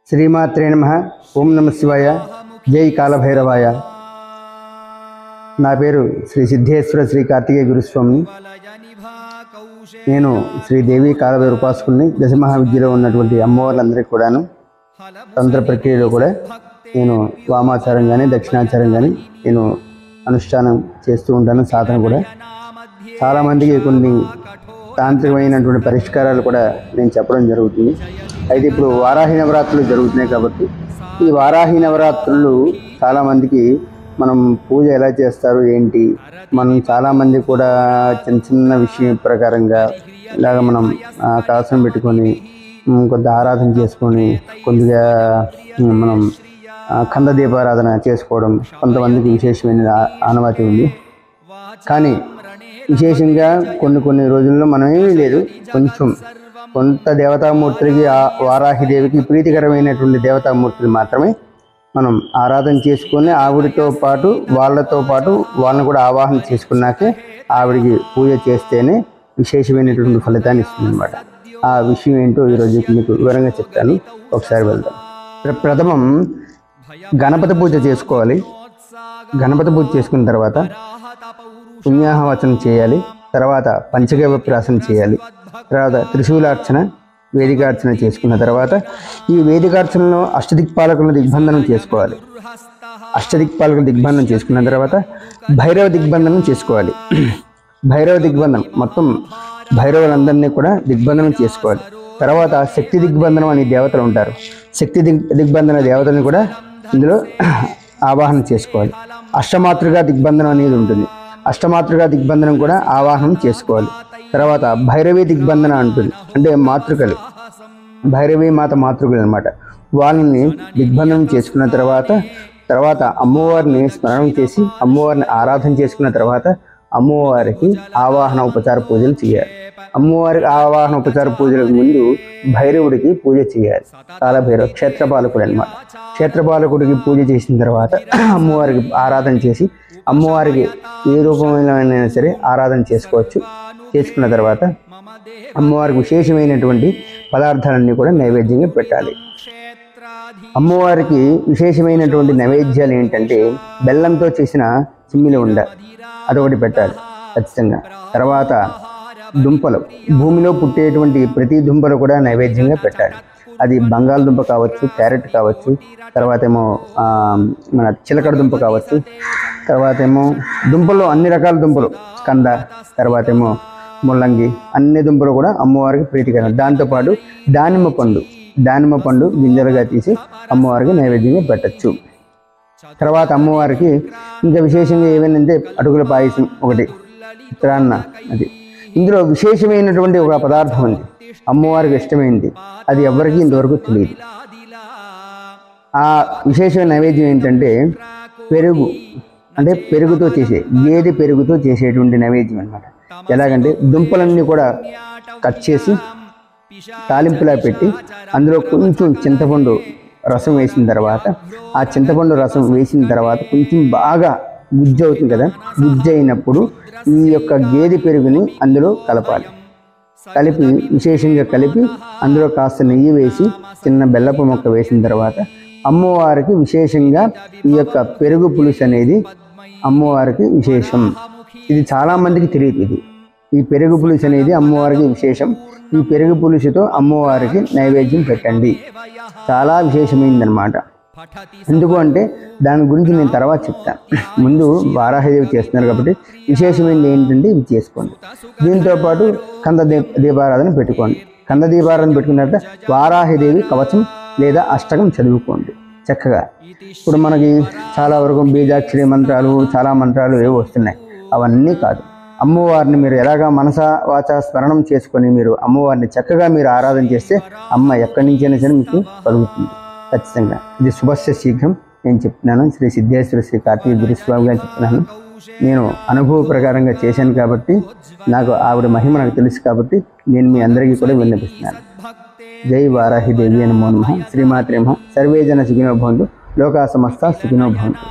శ్రీమాత్రే నమః. ఓం నమ శివాయ. జై కాలభైరవాయ. నా పేరు శ్రీ సిద్ధేశ్వర శ్రీ కార్తికేయ గురుస్వామిని. నేను శ్రీదేవి కాలభైరవ ఉపాసకుని. దశమహావిద్యలో ఉన్నటువంటి అమ్మవార్లందరికీ కూడాను తంత్ర ప్రక్రియలో కూడా నేను వామాచారం కానీ దక్షిణాచారం కానీ నేను అనుష్ఠానం చేస్తూ ఉంటాను. సాధన కూడా చాలామందికి కొన్ని తాంత్రికమైనటువంటి పరిష్కారాలు కూడా నేను చెప్పడం జరుగుతుంది. అయితే ఇప్పుడు వారాహి నవరాత్రులు జరుగుతున్నాయి కాబట్టి ఈ వారాహి నవరాత్రులు చాలామందికి మనం పూజ ఎలా చేస్తారు ఏంటి, మనం చాలామంది కూడా చిన్న చిన్న విషయం ప్రకారంగా ఇలాగ మనం కలసం పెట్టుకొని కొంత ఆరాధన చేసుకొని కొద్దిగా మనం కంద దీపారాధన చేసుకోవడం కొంతమందికి విశేషమైన ఆనవాతి ఉంది. కానీ విశేషంగా కొన్ని రోజుల్లో మనమేమీ లేదు, కొంత దేవతామూర్తులకి వారాహిదేవికి ప్రీతికరమైనటువంటి దేవతామూర్తులు మాత్రమే మనం ఆరాధన చేసుకొని ఆవిడతో పాటు వాళ్ళని కూడా ఆవాహన చేసుకున్నాకే ఆవిడికి పూజ చేస్తేనే విశేషమైనటువంటి ఫలితాన్ని ఇస్తుంది అన్నమాట. ఆ విషయం ఏంటో ఈరోజు మీకు వివరంగా చెప్తాను. ఒకసారి వెళ్దాం. ప్రథమం గణపతి పూజ చేసుకోవాలి. గణపతి పూజ చేసుకున్న తర్వాత పుణ్యాహవచనం చేయాలి. తర్వాత పంచగవ్యప్రాసన చేయాలి. తర్వాత త్రిశూలార్చన, వేదికార్చన చేసుకున్న తర్వాత ఈ వేదికార్చనలో అష్టదిక్పాలకుల దిగ్బంధనం చేసుకోవాలి. అష్టదిక్పాలకుల దిగ్బంధనం చేసుకున్న తర్వాత భైరవ దిగ్బంధనం చేసుకోవాలి. భైరవ దిగ్బంధనం మొత్తం భైరవులందరినీ కూడా దిగ్బంధనం చేసుకోవాలి. తర్వాత శక్తి దిగ్బంధనం అనే దేవతలు ఉంటారు. శక్తి దిగ్బంధన దేవతలను కూడా ఇందులో ఆవాహన చేసుకోవాలి. అష్టమాతృగా దిగ్బంధనం అనేది ఉంటుంది. అష్టమాతృగా దిగ్బంధనం కూడా ఆవాహనం చేసుకోవాలి. తర్వాత భైరవీ దిగ్బంధన అంటుంది, అంటే మాతృకలు, భైరవీ మాత మాతృకలు అనమాట. వాళ్ళని దిగ్బంధనం చేసుకున్న తర్వాత అమ్మవారిని స్మరణం చేసి అమ్మవారిని ఆరాధన చేసుకున్న తర్వాత అమ్మవారికి ఆవాహన ఉపచార పూజలు చేయాలి. అమ్మవారికి ఆవాహన ఉపచార పూజలకు ముందు భైరవుడికి పూజ చేయాలి. కాలభైరవ క్షేత్రపాలకుడు అనమాట. క్షేత్రపాలకుడికి పూజ చేసిన తర్వాత అమ్మవారికి ఆరాధన చేసి అమ్మవారికి ఏ రూపమైనా సరే ఆరాధన చేసుకోవచ్చు. చేసుకున్న తర్వాత అమ్మవారికి విశేషమైనటువంటి పదార్థాలన్నీ కూడా నైవేద్యంగా పెట్టాలి. అమ్మవారికి విశేషమైనటువంటి నైవేద్యాలు ఏంటంటే బెల్లంతో చేసిన చిమ్మిలి ఉండ అదొకటి పెట్టాలి ఖచ్చితంగా. తర్వాత దుంపలు, భూమిలో పుట్టేటువంటి ప్రతి దుంపలు కూడా నైవేద్యంగా పెట్టాలి. అది బంగాళదుంప కావచ్చు, క్యారెట్ కావచ్చు, తర్వాత ఏమో మన చిలకడ దుంప కావచ్చు, తర్వాత ఏమో దుంపలు అన్ని రకాల దుంపలు, కంద, తర్వాత ఏమో ముల్లంగి, అన్ని దుంపలు కూడా అమ్మవారికి ప్రీతికరం. దాంతోపాటు దానిమ్మ పండు గింజలుగా తీసి అమ్మవారికి నైవేద్యంగా పెట్టచ్చు. తర్వాత అమ్మవారికి ఇంకా విశేషంగా ఏమైందంటే అటుకుల పాయసం ఒకటి, చిత్రాన్న, అది ఇందులో విశేషమైనటువంటి ఒక పదార్థం ఉంది, అమ్మవారికి ఇష్టమైంది, అది ఎవరికి ఇంతవరకు తెలియదు. ఆ విశేషమైన నైవేద్యం ఏంటంటే పెరుగు, అంటే పెరుగుతో చేసే, గేదె పెరుగుతో చేసేటువంటి నైవేద్యం అన్నమాట. ఎలాగంటే దుంపలన్నీ కూడా కట్ చేసి తాలింపులా పెట్టి అందులో కొంచెం చింతపండు రసం వేసిన తర్వాత ఆ చింతపండు రసం వేసిన తర్వాత కొంచెం బాగా గుజ్జు అవుతుంది కదా, గుజ్జు అయినప్పుడు ఈ యొక్క గేదె పెరుగుని అందులో కలపాలి. విశేషంగా కలిపి అందులో కాస్త నెయ్యి వేసి చిన్న బెల్లపు మొక్క వేసిన తర్వాత అమ్మవారికి విశేషంగా ఈ యొక్క పెరుగు పులుసు అనేది అమ్మవారికి విశేషం. ఇది చాలామందికి తెలియదు. ఈ పెరుగు పులుసు అనేది అమ్మవారికి విశేషం. ఈ పెరుగు పులుసుతో అమ్మవారికి నైవేద్యం పెట్టండి, చాలా విశేషమైందనమాట. ఎందుకు అంటే దాని గురించి నేను తర్వాత చెప్తాను. ముందు వారాహిదేవి చేస్తున్నారు కాబట్టి విశేషమైనది ఏంటంటే ఇవి చేసుకోండి. దీంతోపాటు కంద దీపారాధన పెట్టుకోండి. కంద దీపారాధన పెట్టుకున్న తర్వాత వారాహిదేవి కవచం లేదా అష్టకం చదువుకోండి చక్కగా. ఇప్పుడు మనకి చాలా వరకు బీజాక్షరి మంత్రాలు, చాలా మంత్రాలు ఏవో వస్తున్నాయి, అవన్నీ కాదు. అమ్మవారిని మీరు ఎలాగా మనసా వాచా స్మరణం చేసుకొని మీరు అమ్మవారిని చక్కగా మీరు ఆరాధన చేస్తే అమ్మ ఎక్కడి నుంచైనా సరే మీకు కలుగుతుంది ఖచ్చితంగా. ఇది శుభస్య శీఘ్రం నేను చెప్తున్నాను. శ్రీ సిద్ధేశ్వర శ్రీ కార్తికేయ గురుస్వామి గారు చెప్తున్నాను. నేను అనుభవ ప్రకారంగా చేశాను కాబట్టి నాకు ఆవిడ మహిమ నాకు తెలుసు కాబట్టి నేను మీ అందరికీ కూడా విన్నపిస్తున్నాను. జై వారాహిదేవి నమో నమః. శ్రీమాత్రే నమః. సర్వే జన సుఖినో భవంతు. లోకా సమస్త సుఖినో భవంతు.